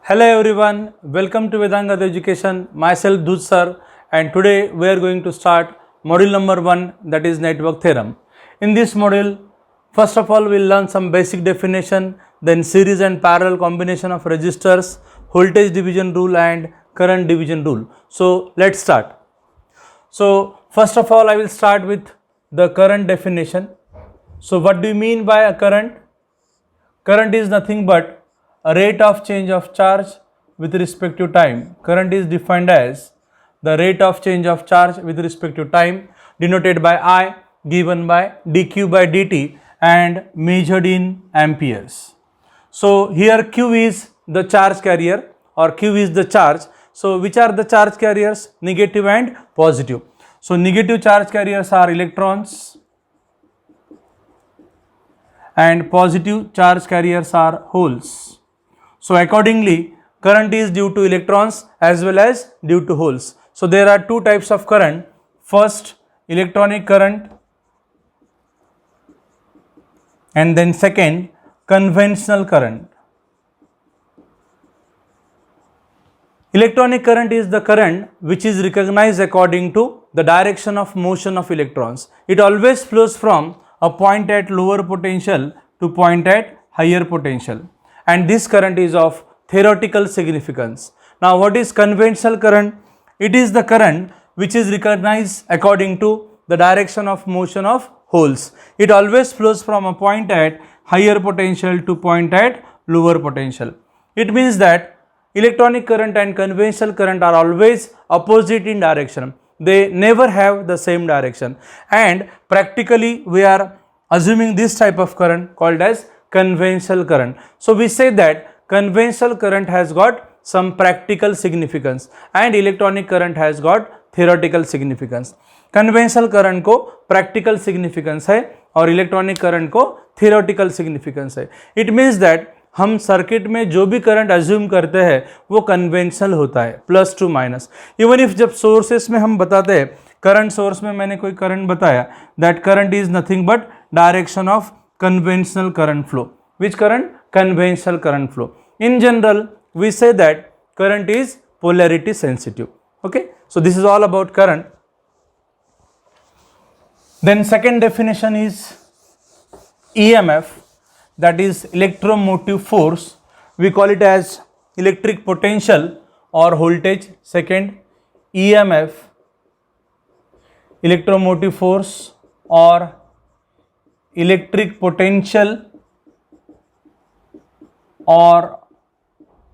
Hello everyone, welcome to Vedanga Education. Myself Dud sir, and today we are going to start module number 1, that is network theorem. In this module, first of all we'll learn some basic definition, then series and parallel combination of resistors, voltage division rule and current division rule. So let's start. So first of all I will start with the current definition. So what do you mean by a current? Current is nothing but a rate of change of charge with respect to time. Current is defined as the rate of change of charge with respect to time, denoted by I, given by dq by dt and measured in amperes. So here q is the charge carrier or q is the charge. So which are the charge carriers? Negative and positive. So negative charge carriers are electrons and positive charge carriers are holes. So accordingly, current is due to electrons as well as due to holes. So there are two types of current. First, electronic current, and then second, conventional current. Electronic current is the current which is recognized according to the direction of motion of electrons. It always flows from a point at lower potential to point at higher potential, and this current is of theoretical significance. Now what is conventional current? It is the current which is recognized according to the direction of motion of holes. It always flows from a point at higher potential to point at lower potential. It means that electronic current and conventional current are always opposite in direction. They never have the same direction, and practically we are assuming this type of current called as conventional current. So we say that conventional current has got some practical significance and electronic current has got theoretical significance. conventional current को practical significance है और electronic current को theoretical significance है. It means that हम circuit में जो भी current assume करते हैं वो कन्वेंशनल होता है, plus two minus. Even if जब सोर्सेस में हम बताते हैं, करंट सोर्स में मैंने कोई करंट बताया, that current is nothing but direction of conventional current flow. Which current? Conventional current flow. In general, we say that current is polarity sensitive. Okay, so this is all about current. Then second definition is EMF, that is electromotive force. We call it as electric potential or voltage. Second, EMF, electromotive force or electric potential or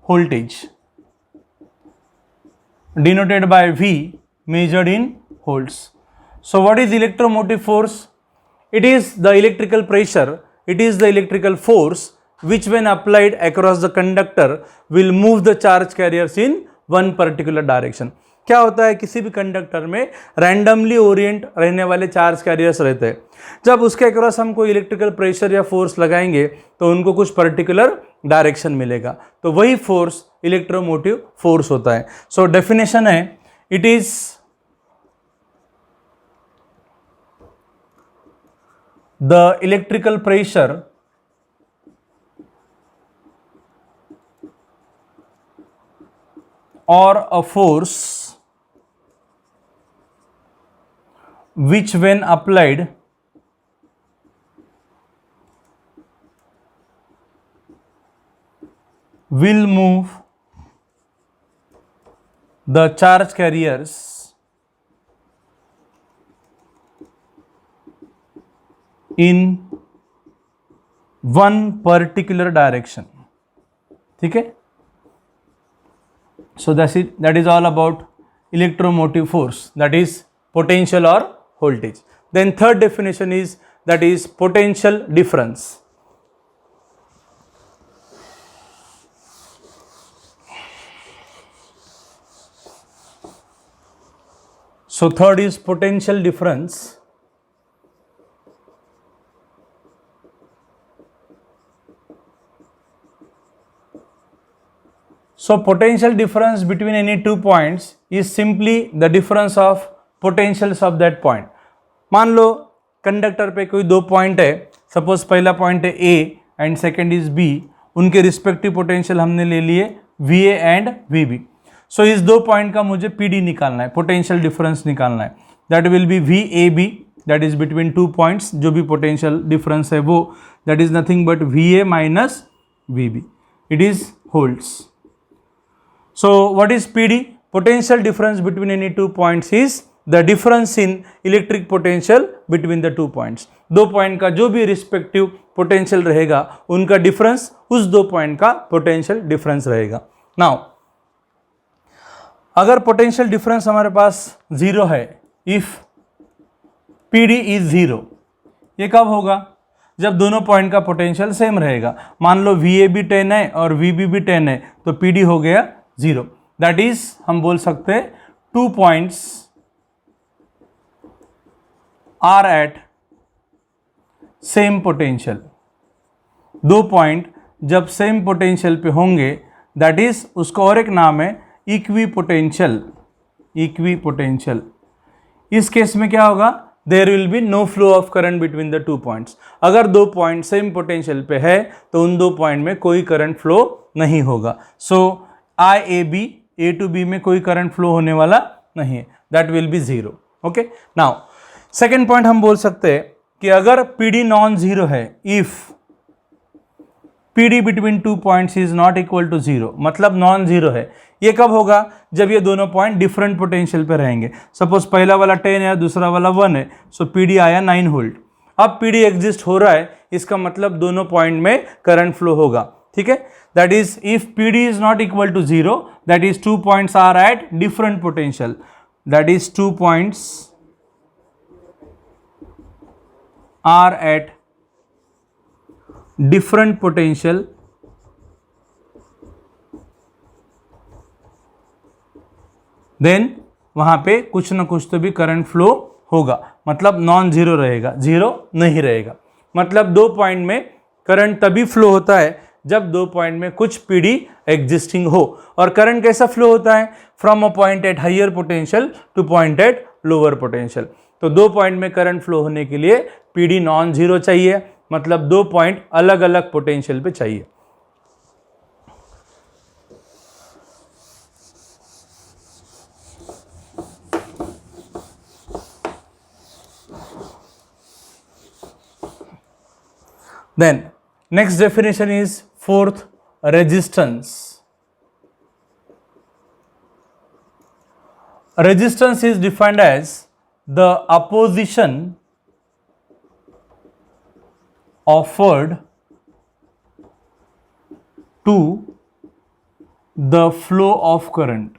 voltage, denoted by V, measured in volts. So what is electromotive force? It is the electrical pressure, it is the electrical force which when applied across the conductor will move the charge carriers in one particular direction. क्या होता है, किसी भी conductor में randomly Orient रहने वाले charge carriers रहते हैं. जब उसके अक्रॉस हम कोई इलेक्ट्रिकल प्रेशर या फोर्स लगाएंगे तो उनको कुछ पर्टिकुलर डायरेक्शन मिलेगा, तो वही फोर्स इलेक्ट्रोमोटिव फोर्स होता है. सो डेफिनेशन है, it is the electrical pressure or a force which when applied will move the charge carriers in one particular direction. ठीक है. So that is all about electromotive force, that is potential or voltage. Then third definition is, that is potential difference. So third is potential difference. So potential difference between any two points is simply the difference of potentials of that point. मान लो conductor पे कोई दो point है, suppose पहला point है A and second is B, उनके respective potential हमने ले लिए VA एंड VB। सो इस दो पॉइंट का मुझे PD निकालना है, पोटेंशियल डिफरेंस निकालना है। That will B VAB, that is between two points, जो भी पोटेंशियल डिफरेंस है वो, that is nothing but VA minus VB, it is holds. So what is PD? Potential difference between any two points is the difference in electric potential between the two points. दो point का जो भी respective potential रहेगा उनका difference उस दो point का potential difference रहेगा। नाउ अगर पोटेंशियल डिफरेंस हमारे पास जीरो है, इफ PD इज जीरो, ये कब होगा? जब दोनों पॉइंट का पोटेंशियल सेम रहेगा। मान लो VA भी 10 है और VB भी 10 है, तो PD हो गया जीरो। दैट इज हम बोल सकते हैं two points are at same potential. दो पॉइंट जब सेम पोटेंशियल पे होंगे, दैट इज उसका और एक नाम है इक्वी पोटेंशियल। इक्वी पोटेंशियल, इस केस में क्या होगा? There will be no flow of current between the two points. अगर दो पॉइंट सेम पोटेंशियल पे है तो उन दो पॉइंट में कोई करंट फ्लो नहीं होगा। सो IAB, A to B में कोई करंट फ्लो होने वाला नहीं है, that will be zero. Okay, now second point हम बोल सकते हैं कि अगर PD नॉन जीरो है, if PD between two points is not equal to zero, मतलब नॉन जीरो है। ये कब होगा? जब ये दोनों पॉइंट डिफरेंट पोटेंशियल पे रहेंगे। सपोज पहला वाला 10 है, दूसरा वाला 1 है, सो PD आया 9 वोल्ट। अब PD एग्जिस्ट हो रहा है, इसका मतलब दोनों पॉइंट में करंट फ्लो होगा। ठीक है, that is if PD is not equal to zero, that is two points are at different potential, that is two points are at different potential, then वहां पे कुछ ना कुछ तो भी करंट फ्लो होगा, मतलब नॉन जीरो रहेगा, जीरो नहीं रहेगा। मतलब दो पॉइंट में करंट तभी फ्लो होता है जब दो पॉइंट में कुछ PD एग्जिस्टिंग हो। और करंट कैसा फ्लो होता है? From a point at higher potential to point at lower potential. तो दो पॉइंट में करंट फ्लो होने के लिए PD नॉन जीरो चाहिए, मतलब दो पॉइंट अलग अलग पोटेंशियल पे चाहिए। Then next definition is fourth, resistance. Resistance is defined as the opposition offered to the flow of current.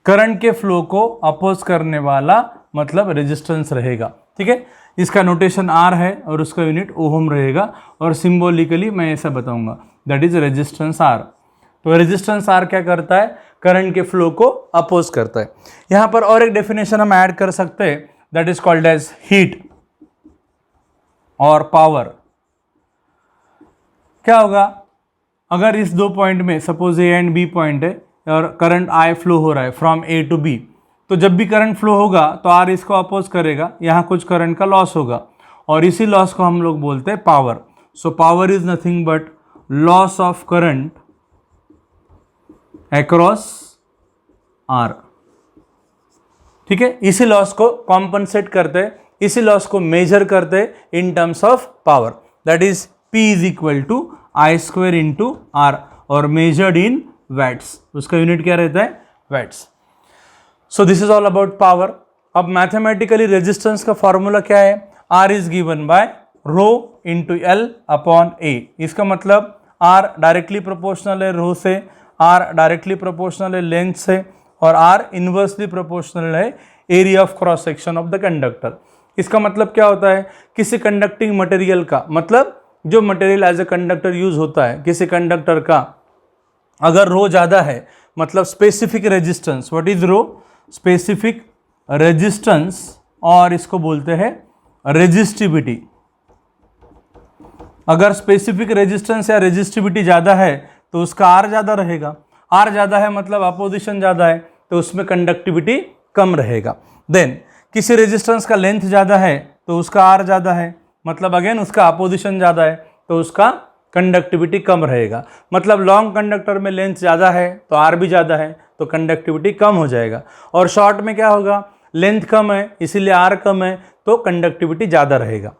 Current के फ्लो को अपोज करने वाला मतलब रेजिस्टेंस रहेगा। ठीक है, इसका नोटेशन R है और उसका यूनिट ओहम रहेगा, और सिंबॉलिकली मैं ऐसा बताऊंगा, दैट इज रेजिस्टेंस R। तो रेजिस्टेंस R क्या करता है? करंट के फ्लो को अपोज करता है। यहां पर और एक डेफिनेशन हम ऐड कर सकते हैं, that is called as heat और पावर। क्या होगा अगर इस दो पॉइंट में suppose A and B point है और करंट I फ्लो हो रहा है फ्रॉम A टू B, तो जब भी करंट फ्लो होगा तो R इसको अपोज करेगा, यहाँ कुछ करंट का लॉस होगा, और इसी लॉस को हम लोग बोलते हैं power. So power is nothing but loss of current across R। ठीक है, इसी लॉस को कॉम्पनसेट करते, इसी लॉस को मेजर करते in terms of power, that is P is equal to I square into R, और मेजर्ड इन वैट्स। उसका यूनिट क्या रहता है? Watts. So this is all about power. अब मैथमेटिकली रेजिस्टेंस का फॉर्मूला क्या है? R is given by rho into L upon A। इसका मतलब R डायरेक्टली प्रोपोर्शनल है रो से, R डायरेक्टली प्रोपोर्शनल है लेंथ से, और R इन्वर्सली प्रोपोर्शनल है area of cross section of the conductor. इसका मतलब क्या होता है? किसी कंडक्टिंग मटेरियल का, मतलब जो material as a conductor use होता है, किसी कंडक्टर का अगर रो ज़्यादा है, मतलब specific resistance, what is rho? Specific resistance, और इसको बोलते हैं रेजिस्टिविटी। अगर स्पेसिफिक रेजिस्टेंस या रेजिस्टिविटी ज़्यादा है तो उसका R ज़्यादा रहेगा। R ज़्यादा है मतलब अपोजिशन ज़्यादा है, तो उसमें कंडक्टिविटी कम रहेगा। देन किसी रेजिस्टेंस का लेंथ ज़्यादा है तो उसका R ज़्यादा है, मतलब अगेन उसका अपोजिशन ज़्यादा है, तो उसका कंडक्टिविटी कम रहेगा। मतलब लॉन्ग कंडक्टर में लेंथ ज़्यादा है तो आर भी ज़्यादा है तो कंडक्टिविटी कम हो जाएगा, और शॉर्ट में क्या होगा, लेंथ कम है इसीलिए आर कम है तो कंडक्टिविटी ज़्यादा रहेगा।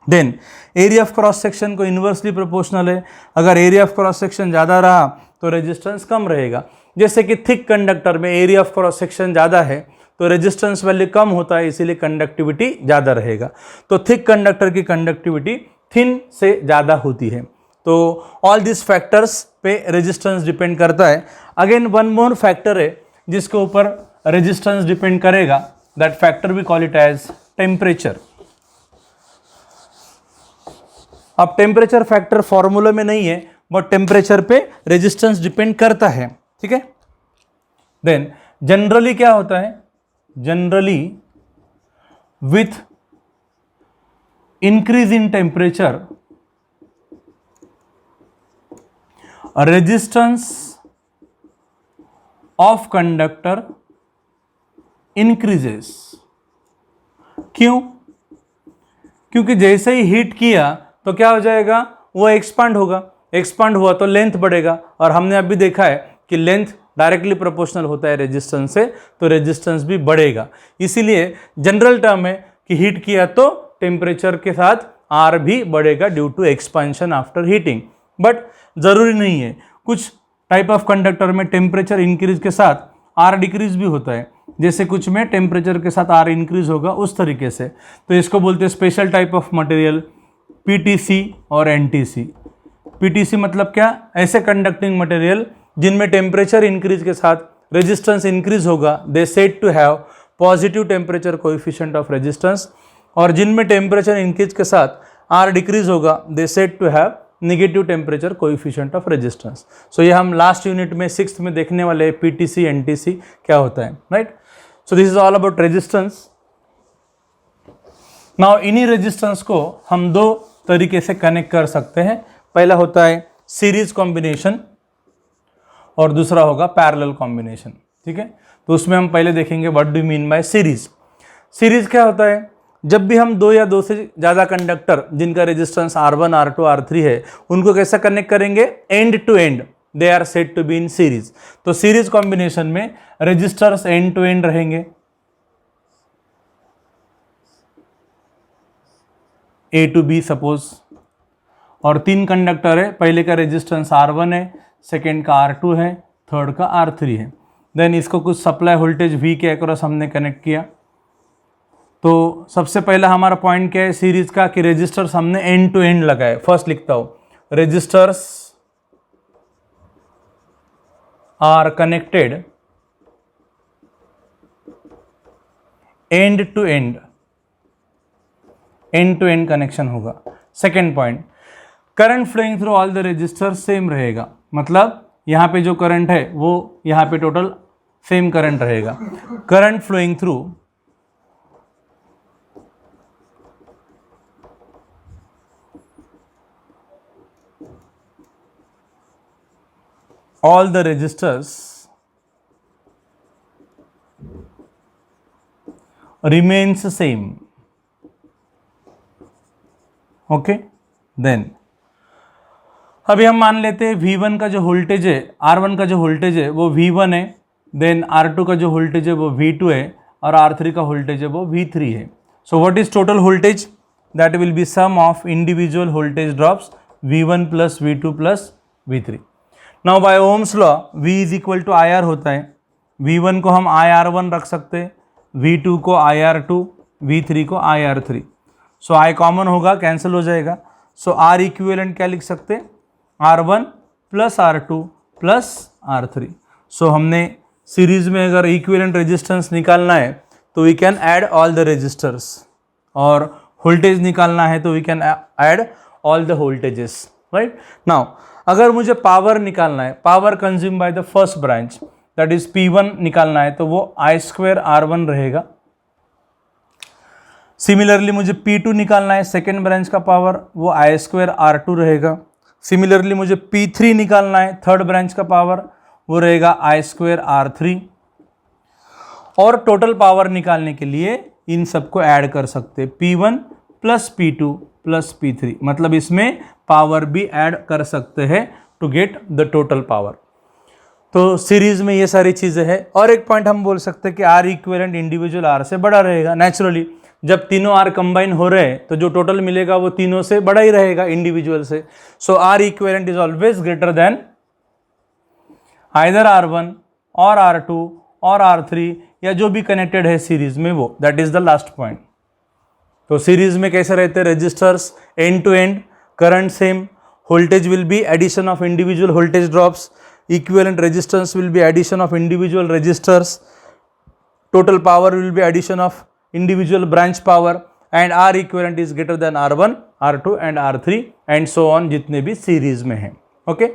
Then area of cross section को इन्वर्सली प्रोपोर्शनल है, अगर एरिया ऑफ क्रॉस सेक्शन ज़्यादा रहा तो रेजिस्टेंस कम रहेगा। जैसे कि थिक कंडक्टर में एरिया ऑफ क्रॉस सेक्शन ज़्यादा है तो रेजिस्टेंस वैल्यू कम होता है, इसीलिए कंडक्टिविटी ज़्यादा रहेगा। तो थिक कंडक्टर की कंडक्टिविटी थिन से ज़्यादा होती है। तो ऑल दिस फैक्टर्स पे रेजिस्टेंस डिपेंड करता है। अगेन वन मोर फैक्टर है जिसके ऊपर रेजिस्टेंस डिपेंड करेगा, that factor we call it as temperature. अब टेम्परेचर फैक्टर फॉर्मूला में नहीं है, बट टेम्परेचर पे रेजिस्टेंस डिपेंड करता है, ठीक है। देन जनरली क्या होता है, generally with increase in temperature resistance of conductor increases. क्यों? क्योंकि जैसे ही हीट किया तो क्या हो जाएगा, वो एक्सपांड होगा, एक्सपांड हुआ तो लेंथ बढ़ेगा, और हमने अभी देखा है कि लेंथ डायरेक्टली प्रोपोर्शनल होता है रेजिस्टेंस से, तो रेजिस्टेंस भी बढ़ेगा। इसीलिए जनरल टर्म है कि हीट किया तो टेम्परेचर के साथ आर भी बढ़ेगा due to expansion after heating. But ज़रूरी नहीं है, कुछ टाइप ऑफ कंडक्टर में टेम्परेचर इंक्रीज के साथ आर डिक्रीज भी होता है, जैसे कुछ में टेम्परेचर के साथ आर इंक्रीज होगा उस तरीके से। तो इसको बोलते हैं special type of material, PTC और एनटीसी। पीटीसी मतलब क्या, ऐसे कंडक्टिंग मटेरियल जिनमें टेम्परेचर इंक्रीज के साथ रेजिस्टेंस इंक्रीज होगा, they said to have positive temperature coefficient of resistance, और जिनमें टेम्परेचर इंक्रीज के साथ आर डिक्रीज होगा, they said to have negative temperature coefficient of resistance. So ये हम लास्ट यूनिट में 6th में देखने वाले पीटीसी एनटीसी क्या होता है, right. So this is all about resistance. Now इन्हीं रेजिस्टेंस को हम दो तरीके से कनेक्ट कर सकते हैं। पहला होता है सीरीज कॉम्बिनेशन और दूसरा होगा पैरेलल कॉम्बिनेशन, ठीक है। तो उसमें हम पहले देखेंगे what do mean by series. Series क्या होता है, जब भी हम दो या दो से ज़्यादा कंडक्टर जिनका रेजिस्टेंस R1, R2, R3 है, उनको कैसा कनेक्ट करेंगे, end to end, they are said to be in series. तो सीरीज कॉम्बिनेशन में रेजिस्टर्स एंड टू एंड रहेंगे, A टू B सपोज, और 3 कंडक्टर है, पहले का रेजिस्टेंस R1 है, सेकेंड का R2 है, थर्ड का R3 है। देन इसको कुछ सप्लाई वोल्टेज V के अक्रॉस हमने कनेक्ट किया। तो सबसे पहला हमारा पॉइंट क्या है सीरीज का, कि रेजिस्टर्स हमने एंड टू एंड लगाए। फर्स्ट लिखता हूं, resistors are connected end to end, end to end connection होगा। Second point, current flowing through all the resistors same रहेगा, मतलब यहाँ पे जो करंट है वो यहाँ पे टोटल सेम करंट रहेगा। Current flowing through all the resistors remains same, okay. Then अभी हम मान लेते हैं V1 का जो वोल्टेज है, R1 का जो वोल्टेज है वो V1 है, देन R2 का जो वोल्टेज है वो V2 है, और R3 का वोल्टेज है वो V3 है। So what is total voltage, that will be sum of individual voltage drops V1 plus V2 plus V3। Now by Ohm's law V is equal to IR होता है। V1 को हम IR1 रख सकते हैं, V2 को IR2, V3 को IR3। So I common होगा, कैंसिल हो जाएगा। सो R इक्विवेलेंट क्या लिख सकते हैं, R1 plus R2 plus R3। सो हमने सीरीज में अगर इक्विवेलेंट रेजिस्टेंस निकालना है तो we can add all the resistors, और वोल्टेज निकालना है तो we can add all the voltages, right. Now अगर मुझे पावर निकालना है, power consume by the first branch, that is P1 निकालना है, तो वो I² R1 रहेगा। सिमिलरली मुझे P2 निकालना है, सेकेंड ब्रांच का पावर, वो I² R2 रहेगा। सिमिलरली मुझे P3 निकालना है, थर्ड ब्रांच का पावर, वो रहेगा I² R3। और टोटल पावर निकालने के लिए इन सबको ऐड कर सकते हैं, P1 plus P2 plus P3, मतलब इसमें पावर भी ऐड कर सकते हैं to get the total power. तो सीरीज में ये सारी चीज़ें हैं। और एक पॉइंट हम बोल सकते हैं कि आर इक्विवेलेंट इंडिविजुअल आर से बड़ा रहेगा। नेचुरली जब तीनों आर कंबाइन हो रहे हैं तो जो टोटल मिलेगा वो तीनों से बड़ा ही रहेगा इंडिविजुअल से। So R equivalent is always greater than either R1 और R2 और R3 या जो भी कनेक्टेड है सीरीज में वो। That is the last point. तो सीरीज में कैसे रहते हैं resistors, end to end, current same, voltage will be addition of individual voltage drops, equivalent resistance will be addition of individual resistors, total power will be addition of individual branch power, and R equivalent is greater than R1, R2 and R3 and so on जितने भी series में हैं। Okay,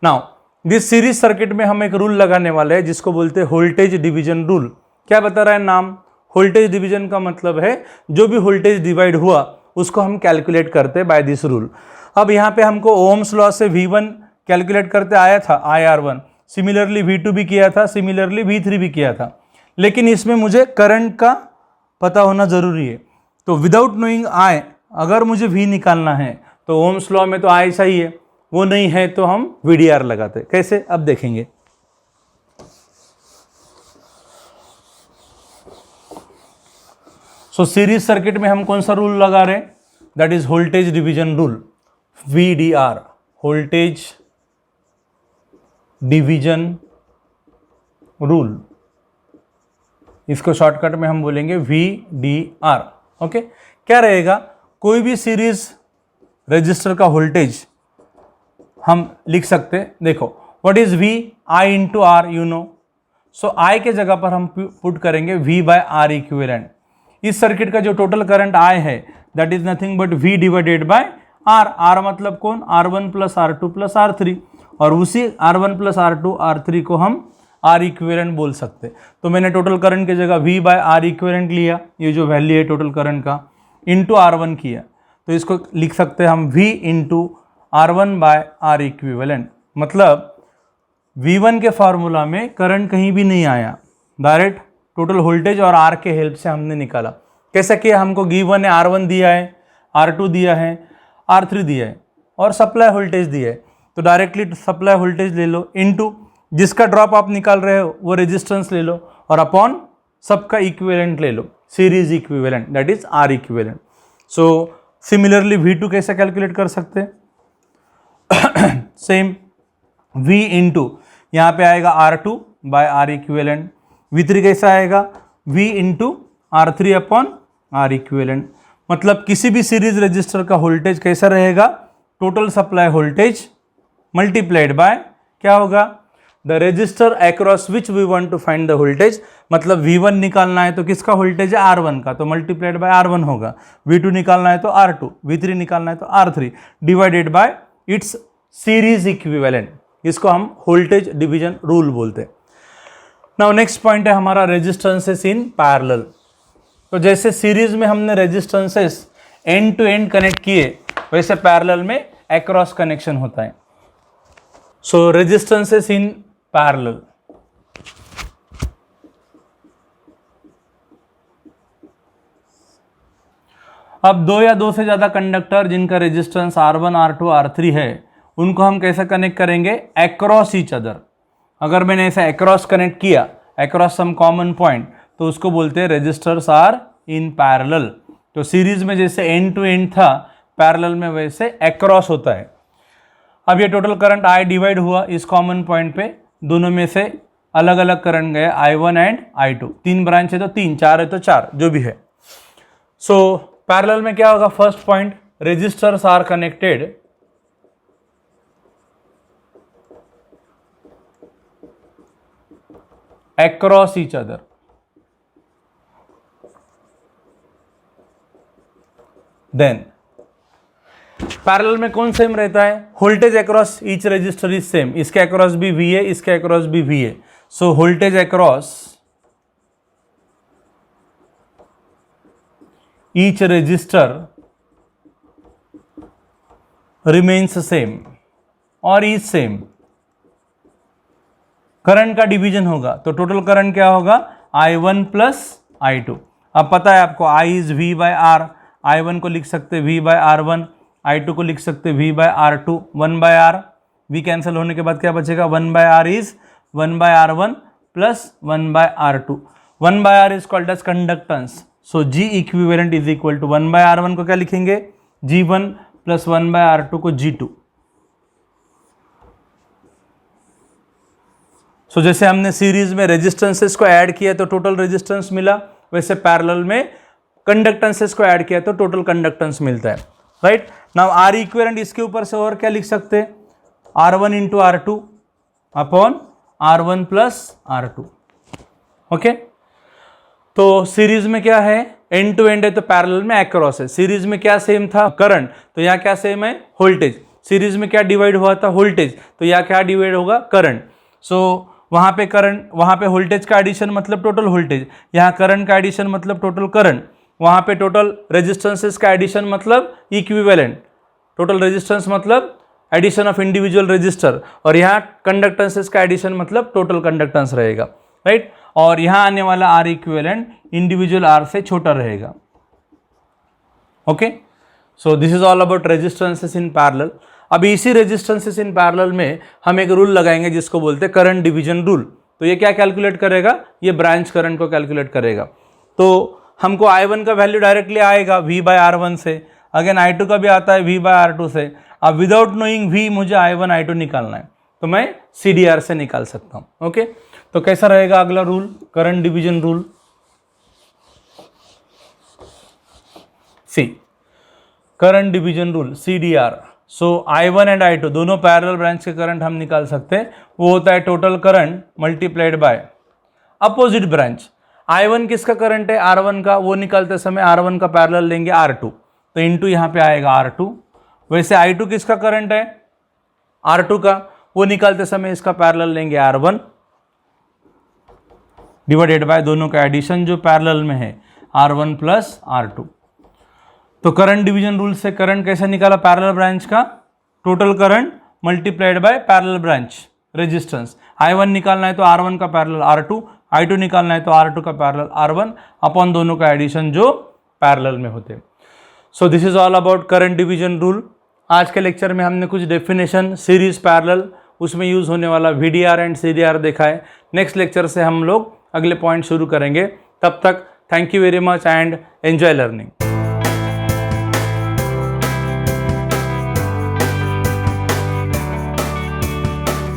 now this series circuit में हम एक rule लगाने वाले हैं जिसको बोलते हैं वोल्टेज डिवीजन रूल। क्या बता रहा है नाम? वोल्टेज डिवीजन का मतलब है जो भी वोल्टेज डिवाइड हुआ उसको हम कैलकुलेट करते हैं बाय दिस रूल। अब यहाँ पे हमको ओम्स लॉ से V1 कैलकुलेट करते आया था IR1, सिमिलरली V2 भी किया था, सिमिलरली V3 भी किया था, लेकिन इसमें मुझे करंट का पता होना ज़रूरी है। तो विदाउट नोइंग I अगर मुझे V निकालना है तो ओम्स लॉ में तो I चाहिए, वो नहीं है तो हम VDR लगाते। कैसे, अब देखेंगे। सो सीरीज सर्किट में हम कौन सा रूल लगा रहे हैं? That is voltage division rule, VDR, voltage division rule. इसको शॉर्टकट में हम बोलेंगे VDR। ओके, क्या रहेगा? कोई भी सीरीज रजिस्टर का वोल्टेज हम लिख सकते हैं। देखो, what is V? I into R, you know. So I के जगह पर हम पुट करेंगे V बाय R इक्विवेलेंट। इस सर्किट का जो टोटल करंट I है that is nothing but V divided by R। R मतलब कौन? R1 plus R2 plus R3, और उसी R1 प्लस R2 R3 को हम R इक्विवेलेंट बोल सकते। तो मैंने टोटल करंट की जगह V बाय R इक्विवेलेंट लिया, ये जो वैल्यू है टोटल करंट का, इंटू R1 किया, तो इसको लिख सकते हैं हम V into R1 by R equivalent. मतलब V1 के फार्मूला में करंट कहीं भी नहीं आया, डायरेक्ट टोटल वोल्टेज और R के हेल्प से हमने निकाला। कैसा किया? हमको गिवन है R1 दिया है, R2 दिया है, R3 दिया है और सप्लाई वोल्टेज दिया है, तो डायरेक्टली सप्लाई वोल्टेज ले लो, इनटू जिसका ड्रॉप आप निकाल रहे हो वो रेजिस्टेंस ले लो, और अपॉन सबका इक्विवेलेंट ले लो, series equivalent, that is R equivalent. So similarly V2 कैसे कैलकुलेट कर सकते हैं? सेम, V इंटू यहाँ पे आएगा R2 bye R equivalent. V3 कैसा आएगा? V into R3 upon R equivalent. मतलब किसी भी सीरीज रजिस्टर का वोल्टेज कैसा रहेगा? Total supply voltage multiplied by क्या होगा? The resistor across which we want to find the voltage. मतलब V1 निकालना है तो किसका वोल्टेज है? R1 का, तो मल्टीप्लाइड बाय R1 होगा। V2 निकालना है तो R2, V3 निकालना है तो R3, divided by it's series equivalent. इसको हम वोल्टेज डिवीजन रूल बोलते हैं। नाउ नेक्स्ट पॉइंट है हमारा रेजिस्टेंसेस इन पैरेलल। तो जैसे सीरीज में हमने resistances end to end connect किए, वैसे पैरेलल में अक्रॉस कनेक्शन होता है। सो रेजिस्टेंसेस इन पैरेलल, अब दो या दो से ज़्यादा कंडक्टर जिनका रेजिस्टेंस R1, R2, R3 है, उनको हम कैसे कनेक्ट करेंगे? Across each other. अगर मैंने ऐसा अक्रॉस कनेक्ट किया, अक्रॉस सम कॉमन पॉइंट, तो उसको बोलते हैं रेजिस्टर्स आर इन पैरेलल। तो सीरीज में जैसे एंड टू एंड था, पैरेलल में वैसे अक्रॉस होता है। अब ये टोटल करंट I डिवाइड हुआ इस कॉमन पॉइंट पे, दोनों में से अलग अलग करंट गए, I1 एंड I2। 3 ब्रांच है तो 3, 4 है तो 4, जो भी है। सो पैरेलल में क्या होगा? First point, resistors are connected across each other। Then parallel में कौन सेम रहता है? Voltage across each resistor is same. इसके अक्रॉस भी V है, इसके अक्रॉस भी V है। So voltage across each resistor remains same और इज सेम। करंट का डिवीजन होगा तो टोटल करंट क्या होगा? I1 plus I2। अब पता है आपको I is V by R, I1 को लिख सकते V बाय R1, I2 को लिख सकते V by R2, 1 by R, V cancel होने के बाद क्या बचेगा, 1 by R is 1 by R1 plus 1 by R2. 1 by R is called as conductance. So G equivalent is equal to 1 by R1 को क्या लिखेंगे, G1 प्लस 1 बाय R2 को G2. सो जैसे हमने सीरीज में रेजिस्टेंसेस को ऐड किया तो टोटल रेजिस्टेंस मिला, वैसे पैरेलल में कंडक्टेंसेस को ऐड किया तो टोटल कंडक्टेंस मिलता है. राइट. नाउ आर इक्विवेलेंट इसके ऊपर से और क्या लिख सकते हैं, R1 into R2 upon R1 plus R2. Okay. तो सीरीज में क्या है, एंड टू एंड है तो पैरेलल में अक्रॉस है. सीरीज में क्या सेम था, करंट, तो यहाँ क्या सेम है, वोल्टेज. सीरीज में क्या डिवाइड हुआ था, वोल्टेज, तो यहाँ क्या डिवाइड होगा, करंट. सो वहाँ पे करंट, वहाँ पे वोल्टेज का एडिशन मतलब टोटल वोल्टेज, यहाँ करंट का एडिशन मतलब टोटल करंट, वहाँ पे टोटल रेजिस्टेंसेस का एडिशन मतलब इक्विवेलेंट, टोटल रेजिस्टेंस मतलब एडिशन ऑफ इंडिविजुअल रेजिस्टर, और यहाँ कंडक्टेंसेस का एडिशन मतलब टोटल कंडक्टेंस रहेगा. राइट. और यहाँ आने वाला आर इक्विवेलेंट इंडिविजुअल आर से छोटा रहेगा. Okay. So this is all about resistances in parallel. अभी इसी रेजिस्टेंसेस इन पैरेलल में हम एक रूल लगाएंगे जिसको बोलते हैं करंट डिवीजन रूल. तो ये क्या कैलकुलेट करेगा, ये ब्रांच करंट को कैलकुलेट करेगा. तो हमको I1 का वैल्यू डायरेक्टली आएगा V बाय R1 से, अगेन I2 का भी आता है V बाय R2 से. अब विदाउट नोइंग V मुझे I1 I2 निकालना है तो मैं CDR से निकाल सकता हूँ. ओके. तो कैसा रहेगा अगला rule, current division rule. See current division rule CDR. So I1 and I2 दोनों पैरेलल ब्रांच के करंट हम निकाल सकते हैं. वो होता है total current multiplied by opposite branch. I1 किसका करंट है, R1 का, वो निकालते समय R1 का पैरेलल लेंगे R2, तो इंटू यहाँ पे आएगा R2. वैसे I2 किसका करंट है, R2 का, वो निकालते समय इसका पैरेलल लेंगे R1 डिवाइडेड बाय दोनों का एडिशन जो पैरेलल में है R1 प्लस R2. तो करंट डिवीजन रूल से करंट कैसे निकाला पैरेलल ब्रांच का, total current multiplied by parallel branch resistance. I1 निकालना है तो R1 का पैरेलल R2, I2 निकालना है तो R2 का पैरेलल R1 अपॉन दोनों का एडिशन जो पैरेलल में होते हैं. सो this is all about current division rule. आज के लेक्चर में हमने कुछ डेफिनेशन, सीरीज, पैरेलल, उसमें यूज होने वाला VDR एंड CDR देखा है. नेक्स्ट लेक्चर से हम लोग अगले पॉइंट शुरू करेंगे. तब तक thank you very much and enjoy learning.